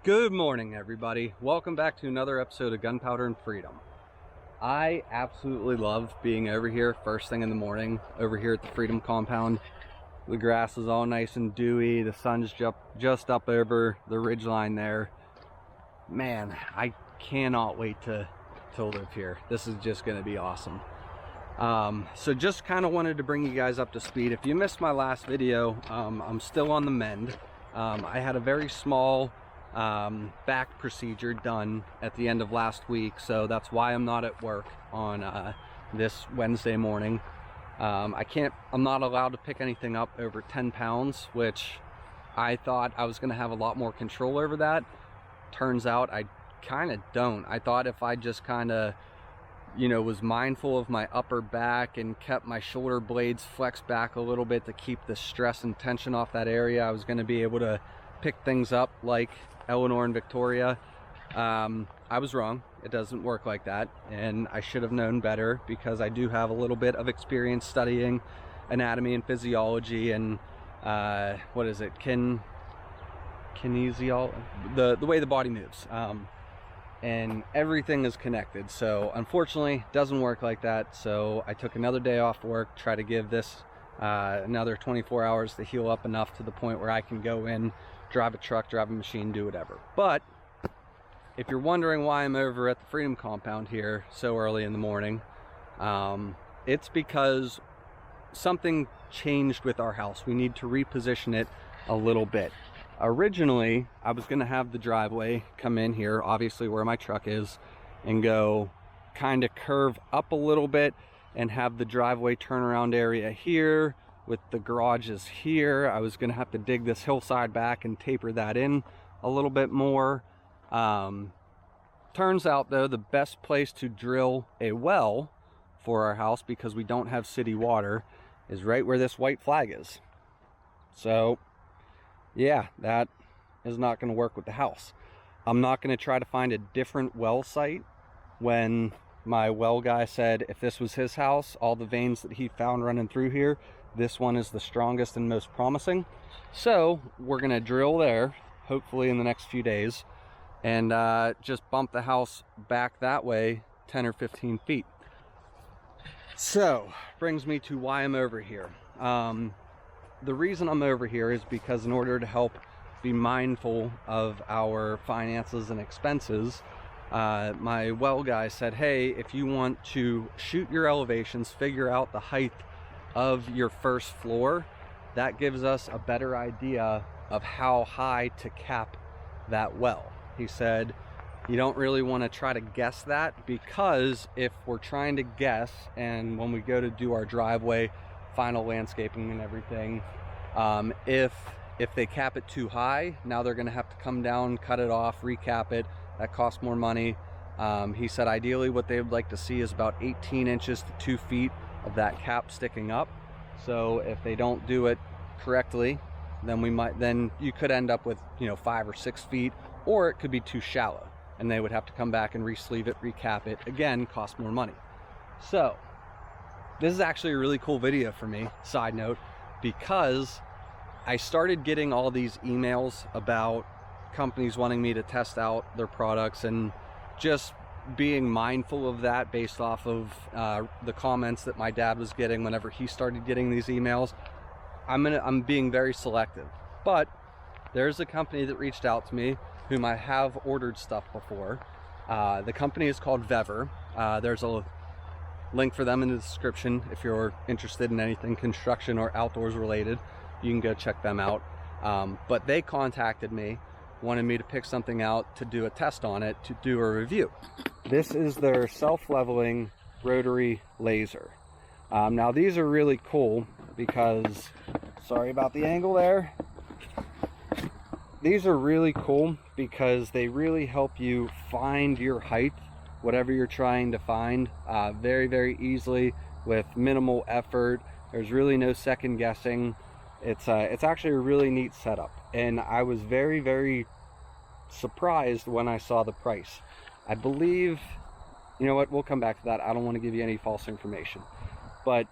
Good morning, everybody. Welcome back to another episode of Gunpowder and Freedom. I absolutely love being over here first thing in the morning, over here at the Freedom Compound. The grass is all nice and dewy. The sun's just up over the ridgeline there. Man, I cannot wait to live here. This is just going to be awesome. So just kind of wanted to bring you guys up to speed. If you missed my last video, I'm still on the mend. I had a very small back procedure done at the end of last week, so that's why I'm not at work on this Wednesday morning. I'm not allowed to pick anything up over 10 pounds, which I thought I was going to have a lot more control over that. Turns out I kind of don't. I thought if I just kind of, was mindful of my upper back and kept my shoulder blades flexed back a little bit to keep the stress and tension off that area, I was going to be able to pick things up like Eleanor and Victoria. I was wrong. It doesn't work like that, and I should have known better because I do have a little bit of experience studying anatomy and physiology and kinesiology, the way the body moves. And everything is connected. So unfortunately it doesn't work like that, so I took another day off work, try to give this another 24 hours to heal up enough to the point where I can go in, drive a truck, drive a machine, do whatever. But if you're wondering why I'm over at the Freedom Compound here so early in the morning, it's because something changed with our house. We need to reposition it a little bit. Originally, I was going to have the driveway come in here, obviously where my truck is, and go kind of curve up a little bit and have the driveway turnaround area here with the garages here. I was going to have to dig this hillside back and taper that in a little bit more. Turns out, though, the best place to drill a well for our house, because we don't have city water, is right where this white flag is. So yeah, that is not going to work with the house. I'm not going to try to find a different well site when my well guy said if this was his house, all the veins that he found running through here, this one is the strongest and most promising. So we're going to drill there, hopefully in the next few days, and just bump the house back that way 10 or 15 feet. So brings me to why I'm over here. The reason I'm over here is because in order to help be mindful of our finances and expenses, my well guy said, hey, if you want to shoot your elevations, figure out the height of your first floor, that gives us a better idea of how high to cap that well. He said, you don't really want to try to guess that, because if we're trying to guess, and when we go to do our driveway, final landscaping and everything, if they cap it too high, now they're going to have to come down, cut it off, recap it. That costs more money. He said ideally what they would like to see is about 18 inches to 2 feet of that cap sticking up. So if they don't do it correctly, then you could end up with 5 or 6 feet, or it could be too shallow and they would have to come back and re-sleeve it, recap it, again, cost more money. So this is actually a really cool video for me, side note, because I started getting all these emails about companies wanting me to test out their products, and just being mindful of that based off of the comments that my dad was getting whenever he started getting these emails. I'm being very selective. But there's a company that reached out to me whom I have ordered stuff before. The company is called Vevor. There's a link for them in the description if you're interested in anything construction or outdoors related. You can go check them out. But they contacted me, wanted me to pick something out to do a test on it, to do a review. This is their self-leveling rotary laser. Now these are really cool because, sorry about the angle there. These are really cool because they really help you find your height, whatever you're trying to find, very, very easily with minimal effort. There's really no second guessing. It's actually a really neat setup, and I was very, very surprised when I saw the price. I believe, you know what, we'll come back to that. I don't want to give you any false information, but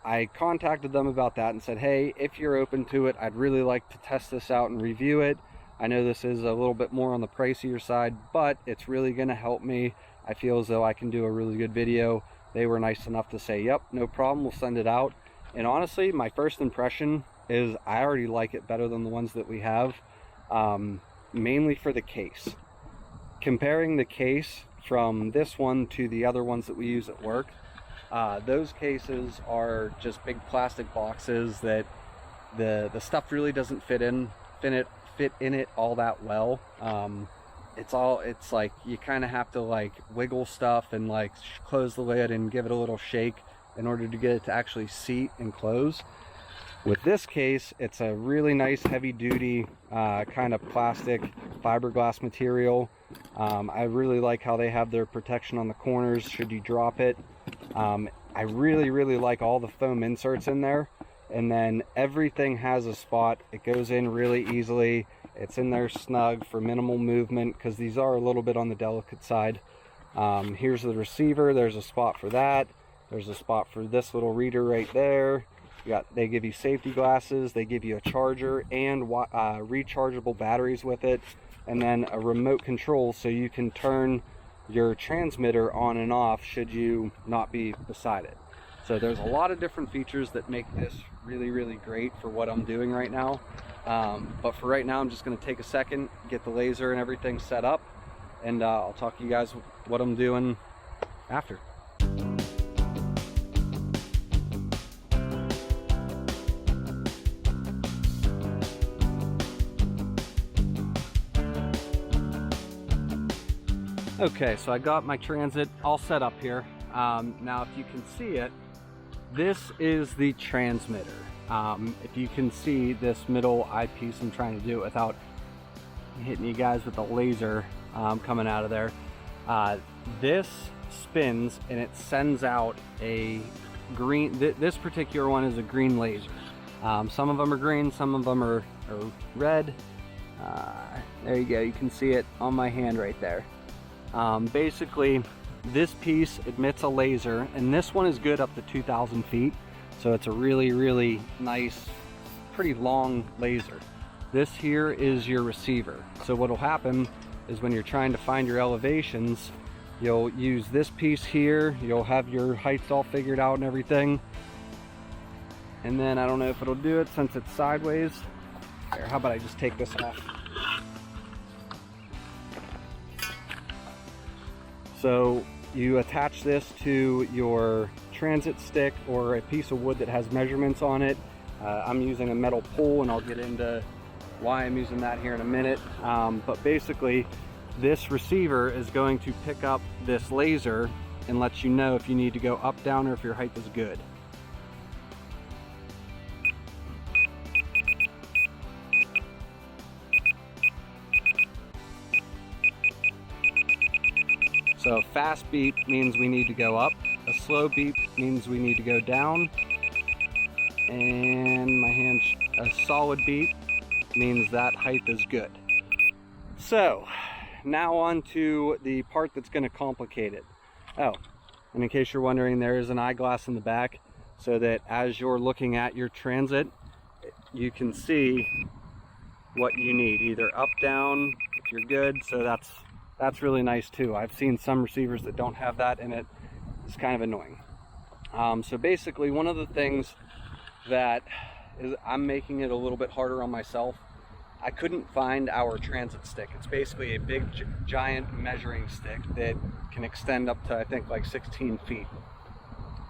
I contacted them about that and said, hey, if you're open to it, I'd really like to test this out and review it. I know this is a little bit more on the pricier side, but it's really going to help me. I feel as though I can do a really good video. They were nice enough to say, yep, no problem, we'll send it out. And honestly, my first impression is I already like it better than the ones that we have, mainly for the case. Comparing the case from this one to the other ones that we use at work, those cases are just big plastic boxes that the stuff really doesn't fit in it all that well. It's like you kind of have to like wiggle stuff and like close the lid and give it a little shake in order to get it to actually seat and close. With this case, it's a really nice heavy duty kind of plastic fiberglass material. I really like how they have their protection on the corners should you drop it. I really like all the foam inserts in there, and then everything has a spot. It goes in really easily. It's in there snug for minimal movement because these are a little bit on the delicate side. Here's the receiver. There's a spot for that. There's a spot for this little reader right there. They give you safety glasses, they give you a charger and rechargeable batteries with it, and then a remote control so you can turn your transmitter on and off should you not be beside it. So there's a lot of different features that make this really great for what I'm doing right now. But for right now, I'm just going to take a second, get the laser and everything set up, and I'll talk to you guys what I'm doing after. Okay, so I got my Transit all set up here. Now if you can see it, this is the transmitter. If you can see this middle eyepiece, I'm trying to do it without hitting you guys with the laser coming out of there. This spins and it sends out a green, this particular one is a green laser. Some of them are green, some of them are red. There you go, you can see it on my hand right there. Basically, this piece emits a laser, and this one is good up to 2,000 feet. So it's a really nice, pretty long laser. This here is your receiver. So what'll happen is when you're trying to find your elevations, you'll use this piece here. You'll have your heights all figured out and everything. And then I don't know if it'll do it since it's sideways. Here, how about I just take this off? So you attach this to your transit stick or a piece of wood that has measurements on it. I'm using a metal pole, and I'll get into why I'm using that here in a minute. But basically, this receiver is going to pick up this laser and let you know if you need to go up, down, or if your height is good. So a fast beep means we need to go up, a slow beep means we need to go down, and my hand, a solid beep means that height is good. So now on to the part that's going to complicate it. Oh, and in case you're wondering, there is an eyeglass in the back so that as you're looking at your transit, you can see what you need, either up, down, if you're good. So that's really nice too. I've seen some receivers that don't have that in it. It's kind of annoying. So basically, one of the things that is I'm making it a little bit harder on myself, I couldn't find our transit stick. It's basically a big giant measuring stick that can extend up to, I think, like 16 feet.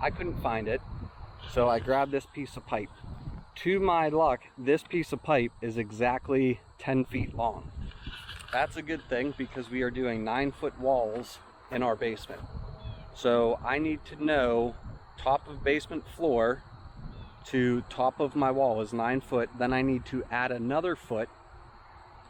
I couldn't find it, so I grabbed this piece of pipe. To my luck, this piece of pipe is exactly 10 feet long. That's a good thing because we are doing 9-foot walls in our basement. So I need to know top of basement floor to top of my wall is 9 foot. Then I need to add another foot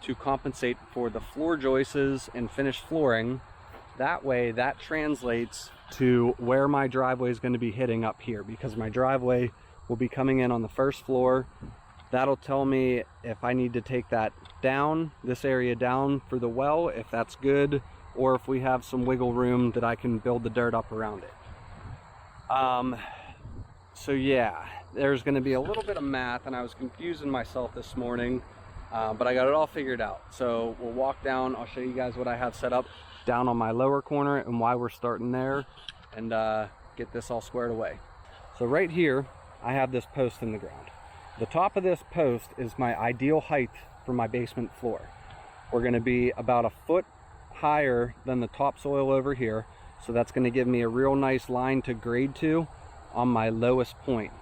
to compensate for the floor joists and finished flooring. That way that translates to where my driveway is going to be hitting up here, because my driveway will be coming in on the first floor. That'll tell me if I need to take that down, this area down for the well, if that's good, or if we have some wiggle room that I can build the dirt up around it. So yeah, there's going to be a little bit of math, and I was confusing myself this morning but I got it all figured out. So we'll walk down. I'll show you guys what I have set up down on my lower corner and why we're starting there, and get this all squared away. So right here, I have this post in the ground. The top of this post is my ideal height for my basement floor. We're going to be about a foot higher than the topsoil over here, so that's going to give me a real nice line to grade to on my lowest point.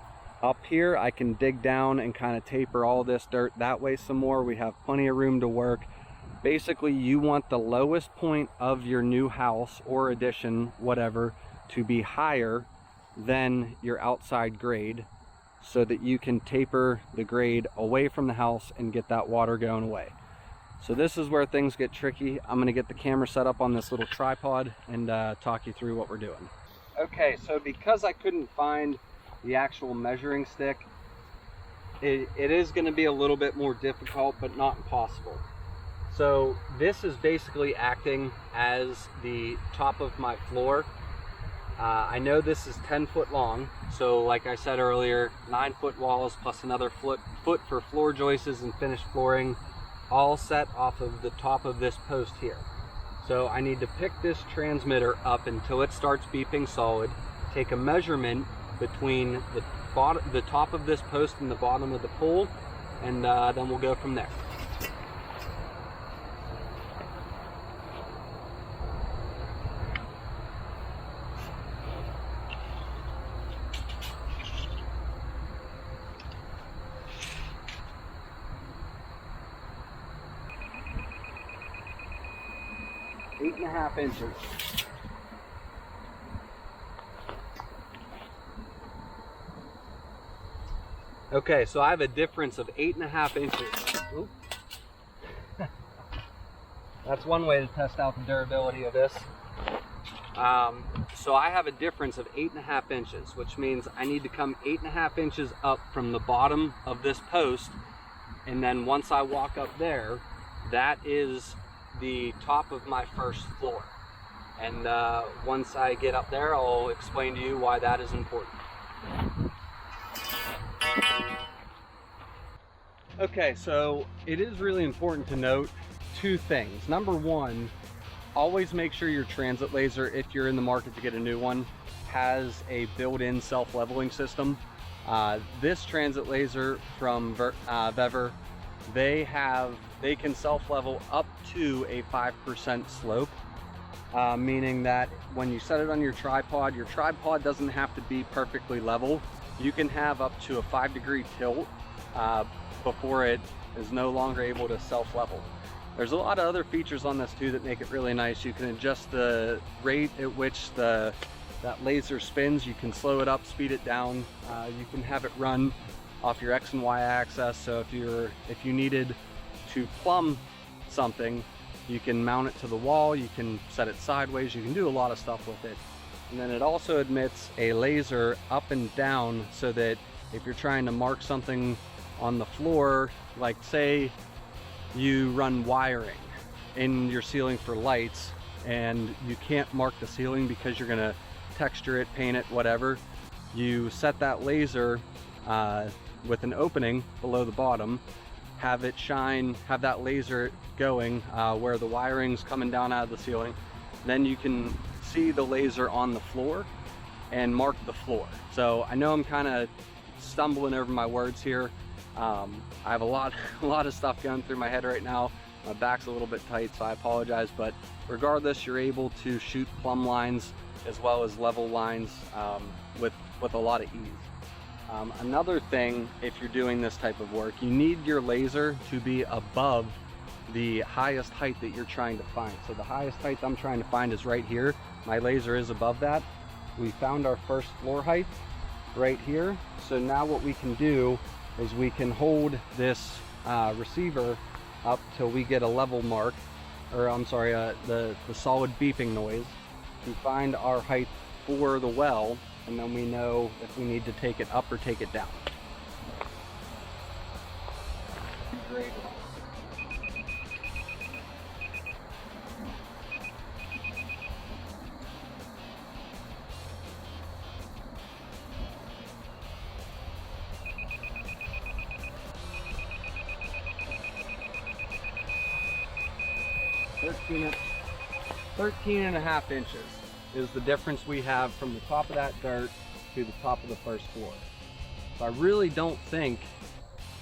Up here I can dig down and kind of taper all this dirt that way some more. We have plenty of room to work. Basically, you want the lowest point of your new house or addition, whatever, to be higher than your outside grade, so that you can taper the grade away from the house and get that water going away. So this is where things get tricky. I'm going to get the camera set up on this little tripod and talk you through what we're doing. Okay, so because I couldn't find the actual measuring stick, it is going to be a little bit more difficult, but not impossible. So this is basically acting as the top of my floor. I know this is 10 foot long, so like I said earlier, 9 foot walls plus another foot for floor joists and finished flooring, all set off of the top of this post here. So I need to pick this transmitter up until it starts beeping solid, take a measurement between the top of this post and the bottom of the pole, and then we'll go from there. Eight and a half inches. Okay, so I have a difference of 8.5 inches. Oop. That's one way to test out the durability of this. So I have a difference of 8.5 inches, which means I need to come 8.5 inches up from the bottom of this post, and then once I walk up there, that is the top of my first floor. And once I get up there, I'll explain to you why that is important. Okay, so it is really important to note two things. Number one, always make sure your transit laser, if you're in the market to get a new one, has a built-in self-leveling system. This transit laser from Vevor, they can self-level up to a 5% slope, meaning that when you set it on your tripod doesn't have to be perfectly level. You can have up to a 5-degree tilt before it is no longer able to self-level. There's a lot of other features on this too that make it really nice. You can adjust the rate at which that laser spins. You can slow it up, speed it down. You can have it run off your X and Y axis. So if you needed to plumb something, you can mount it to the wall, you can set it sideways, you can do a lot of stuff with it. And then it also emits a laser up and down, so that if you're trying to mark something on the floor, like say you run wiring in your ceiling for lights and you can't mark the ceiling because you're gonna texture it, paint it, whatever, you set that laser with an opening below the bottom, have that laser going where the wiring's coming down out of the ceiling. Then you can see the laser on the floor and mark the floor. So I know I'm kind of stumbling over my words here. I have a lot of stuff going through my head right now. My back's a little bit tight, so I apologize, but regardless, you're able to shoot plumb lines as well as level lines with a lot of ease. Another thing, if you're doing this type of work, you need your laser to be above the highest height that you're trying to find. So the highest height I'm trying to find is right here. My laser is above that. We found our first floor height right here. So now what we can do is we can hold this receiver up till we get a level mark, or I'm sorry, the solid beeping noise, to find our height for the well, and then we know if we need to take it up or take it down. Great. 13 and a half inches is the difference we have from the top of that dirt to the top of the first floor. So I really don't think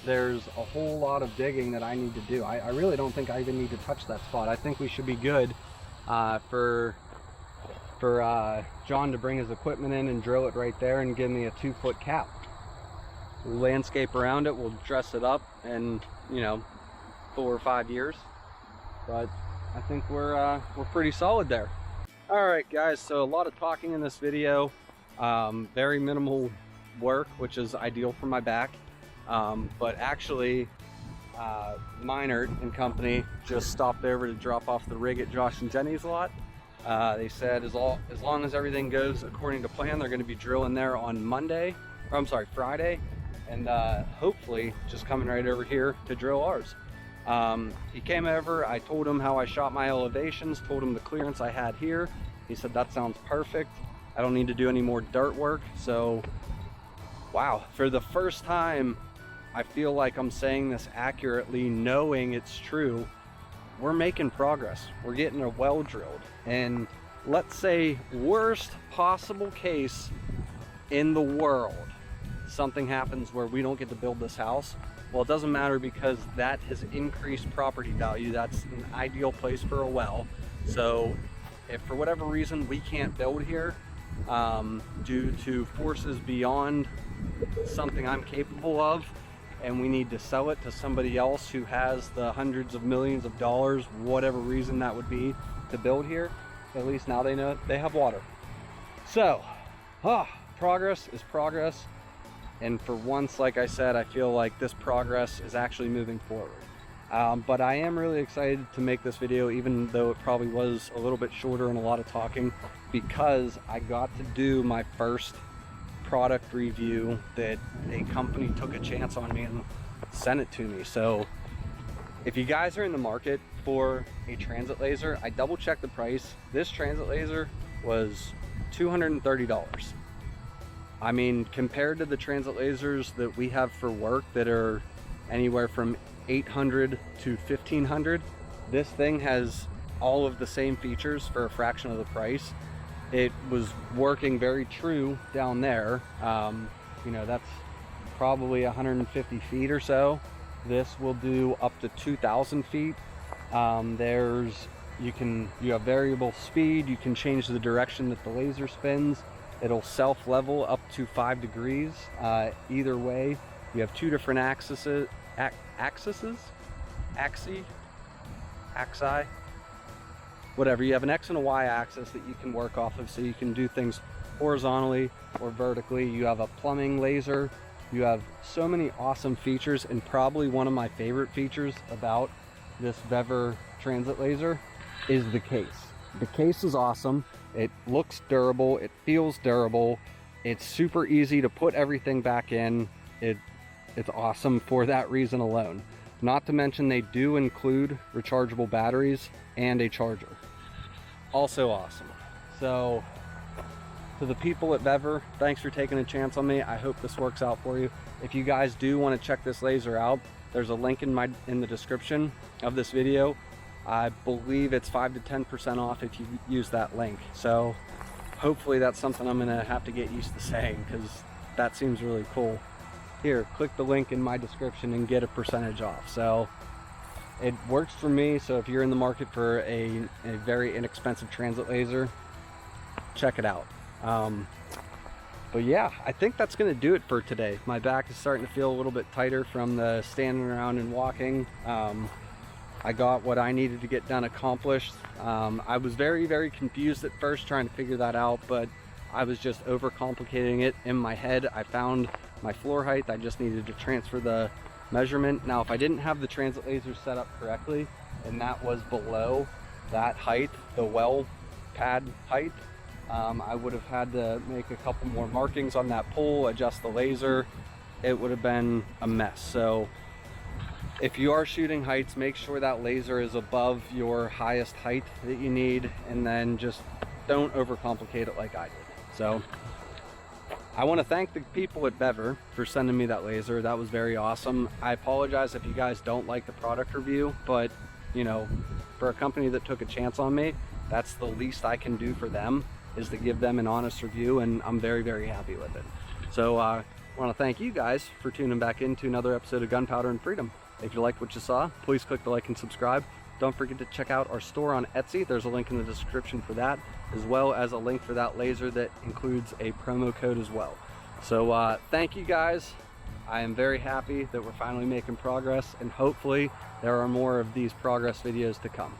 there's a whole lot of digging that I need to do. I really don't think I even need to touch that spot. I think we should be good for John to bring his equipment in and drill it right there and give me a 2-foot cap. We'll landscape around it, we'll dress it up in, you know, 4 or 5 years. But I think we're pretty solid there. All right, guys, so a lot of talking in this video, very minimal work, which is ideal for my back. But actually, Minert and company just stopped over to drop off the rig at Josh and Jenny's lot. They said as long as everything goes according to plan, they're going to be drilling there on Friday, and hopefully just coming right over here to drill ours. He came over, I told him how I shot my elevations, told him the clearance I had here. He said that sounds perfect. I don't need to do any more dirt work. So wow, for the first time I feel like I'm saying this accurately, knowing it's true. We're making progress. We're getting a well drilled, and let's say worst possible case in the world, something happens where we don't get to build this house. Well, it doesn't matter, because that has increased property value. That's an ideal place for a well. So if for whatever reason we can't build here due to forces beyond something I'm capable of, and we need to sell it to somebody else who has the hundreds of millions of dollars, whatever reason that would be, to build here, at least now they know they have water. So progress is progress, and for once, like I said, I feel like this progress is actually moving forward. But I am really excited to make this video, even though it probably was a little bit shorter and a lot of talking, because I got to do my first product review that a company took a chance on me and sent it to me. So if you guys are in the market for a transit laser, I double checked the price. This transit laser was $230. I mean, compared to the transit lasers that we have for work that are anywhere from $800 to $1,500, this thing has all of the same features for a fraction of the price. It was working very true down there. You know, that's probably 150 feet or so. This will do up to 2,000 feet. You have variable speed. You can change the direction that the laser spins. It'll self-level up to 5 degrees. Either way, you have 2 different axes, whatever. You have an X and a Y axis that you can work off of, so you can do things horizontally or vertically. You have a plumbing laser. You have so many awesome features, and probably one of my favorite features about this Vevor transit laser is the case. The case is awesome. It looks durable. It feels durable. It's super easy to put everything back in. It's awesome for that reason alone. Not to mention they do include rechargeable batteries and a charger. Also awesome. So to the people at Vevor, thanks for taking a chance on me. I hope this works out for you. If you guys do want to check this laser out, there's a link in the description of this video. I believe it's 5 to 10% off if you use that link. So hopefully that's something I'm gonna have to get used to saying, because that seems really cool. Here, click the link in my description and get a percentage off. So it works for me. So if you're in the market for a very inexpensive transit laser, check it out. But yeah, I think that's gonna do it for today. My back is starting to feel a little bit tighter from the standing around and walking. I got what I needed to get done accomplished. I was very, very confused at first trying to figure that out, but I was just overcomplicating it in my head. I found my floor height. I just needed to transfer the measurement. Now, if I didn't have the transit laser set up correctly, and that was below that height, the well pad height, I would have had to make a couple more markings on that pole, adjust the laser. It would have been a mess. So if you are shooting heights, make sure that laser is above your highest height that you need, and then just don't overcomplicate it like I did. So I want to thank the people at Vevor for sending me that laser. That was very awesome. I apologize if you guys don't like the product review, but you know, for a company that took a chance on me, that's the least I can do for them, is to give them an honest review, and I'm very, very happy with it. So I want to thank you guys for tuning back into another episode of Gunpowder and Freedom. If you liked what you saw, please click the like and subscribe. Don't forget to check out our store on Etsy. There's a link in the description for that, as well as a link for that laser that includes a promo code as well. So thank you guys. I am very happy that we're finally making progress, and hopefully there are more of these progress videos to come.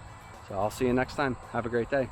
So I'll see you next time. Have a great day.